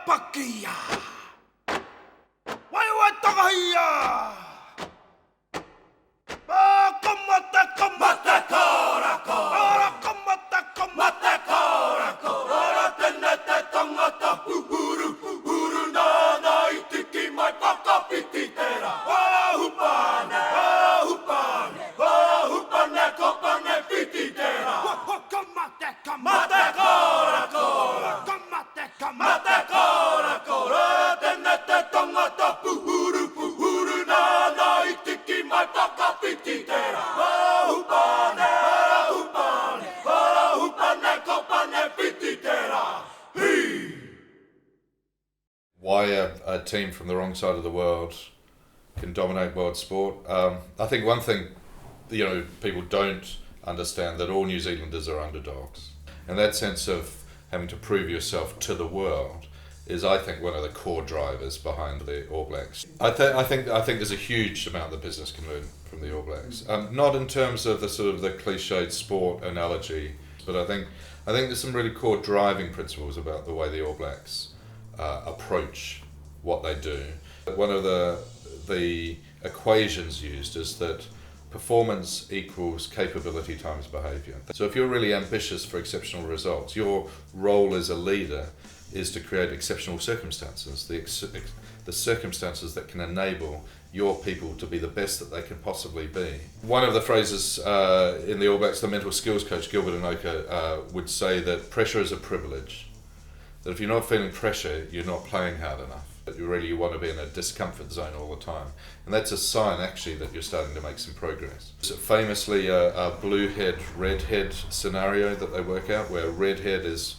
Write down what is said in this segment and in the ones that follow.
pakia. Wai wai takahia. Mate korako. Mate korako. Ora tenete tangata uhuru. Uhuru nana itiki mai pakapititera. Hupane. Hupane kopane pititera. Mate korako. Mate korako. Ora tenete tangata uhuru. Uhuru nana itiki mai pakapititera. Hupane kopane pititera. Why a team from the wrong side of the world can dominate world sport. I think one thing, people don't understand that all New Zealanders are underdogs, and that sense of having to prove yourself to the world is, I think, one of the core drivers behind the All Blacks. I think there's a huge amount that business can learn from the All Blacks. Not in terms of the sort of the cliched sport analogy, but I think there's some really core driving principles about the way the All Blacks approach what they do. One of the equations used is that performance equals capability times behaviour. So if you're really ambitious for exceptional results, your role as a leader is to create exceptional circumstances, the circumstances that can enable your people to be the best that they can possibly be. One of the phrases in the All Blacks, the mental skills coach Gilbert Anoka would say that pressure is a privilege. That if you're not feeling pressure, you're not playing hard enough. That you want to be in a discomfort zone all the time. And that's a sign actually that you're starting to make some progress. So famously a blue head, red head scenario that they work out, where red head is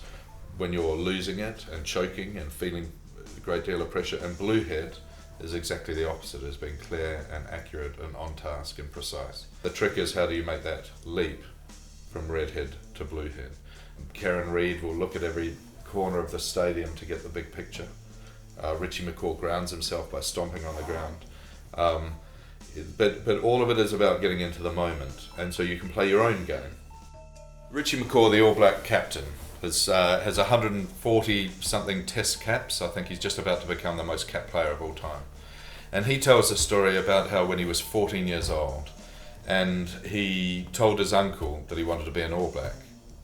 when you're losing it and choking and feeling a great deal of pressure, and blue head is exactly the opposite, as being clear and accurate and on task and precise. The trick is, how do you make that leap from red head to blue head? Karen Reid will look at every corner of the stadium to get the big picture. Richie McCaw grounds himself by stomping on the ground. But all of it is about getting into the moment, and so you can play your own game. Richie McCaw, the All Black captain, has 140 something test caps. I think he's just about to become the most capped player of all time. And he tells a story about how when he was 14 years old and he told his uncle that he wanted to be an All Black.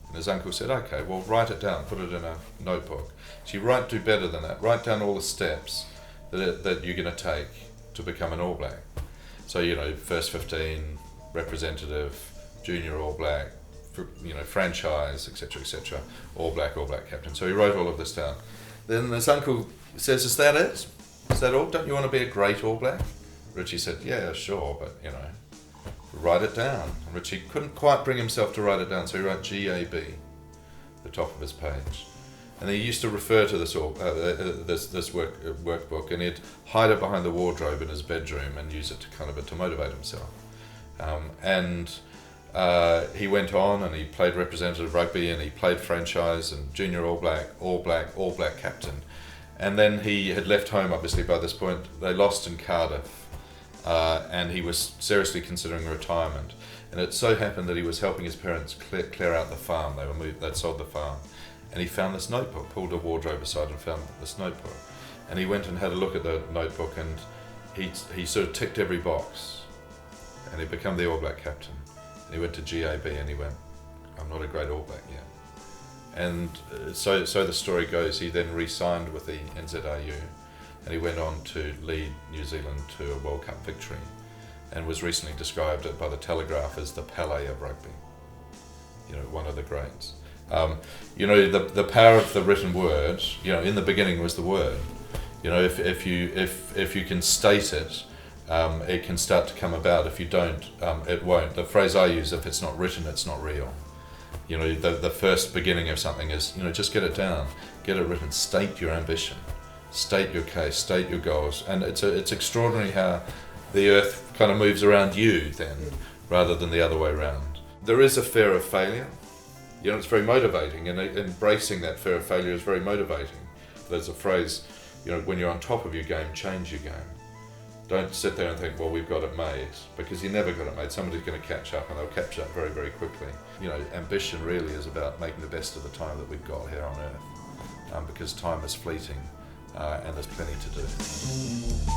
And his uncle said, okay, well, write it down, put it in a notebook. So you do better than that. Write down all the steps that you're going to take to become an All Black. So, first 15, representative, junior All Black, franchise, etc., All Black captain. So he wrote all of this down. Then his uncle says, is that it? Is that all? Don't you want to be a great All Black? Richie said, yeah, sure, but, write it down. And Richie couldn't quite bring himself to write it down, so he wrote GAB, the top of his page. And he used to refer to this workbook, and he'd hide it behind the wardrobe in his bedroom and use it to motivate himself. He went on and he played representative rugby, and he played franchise and junior All Black captain. And then he had left home, obviously, by this point. They lost in Cardiff, and he was seriously considering retirement. And it so happened that he was helping his parents clear out the farm. They'd sold the farm. And he found this notebook, pulled a wardrobe aside and found this notebook. And he went and had a look at the notebook, and he sort of ticked every box. And he became the All Black captain. And he went to GAB and he went, I'm not a great All Black yet. And so the story goes, he then re-signed with the NZRU, and he went on to lead New Zealand to a World Cup victory, and was recently described by the Telegraph as the Pele of rugby. One of the greats. The power of the written word. In the beginning was the word. If you can state it, it can start to come about. If you don't, it won't. The phrase I use: if it's not written, it's not real. The first beginning of something is, just get it down, get it written, state your ambition, state your case, state your goals, and it's extraordinary how the earth kind of moves around you then, rather than the other way around. There is a fear of failure. It's very motivating, and embracing that fear of failure is very motivating. There's a phrase, when you're on top of your game, change your game. Don't sit there and think, well, we've got it made, because you never got it made. Somebody's going to catch up, and they'll catch up very, very quickly. Ambition really is about making the best of the time that we've got here on Earth. because time is fleeting and there's plenty to do.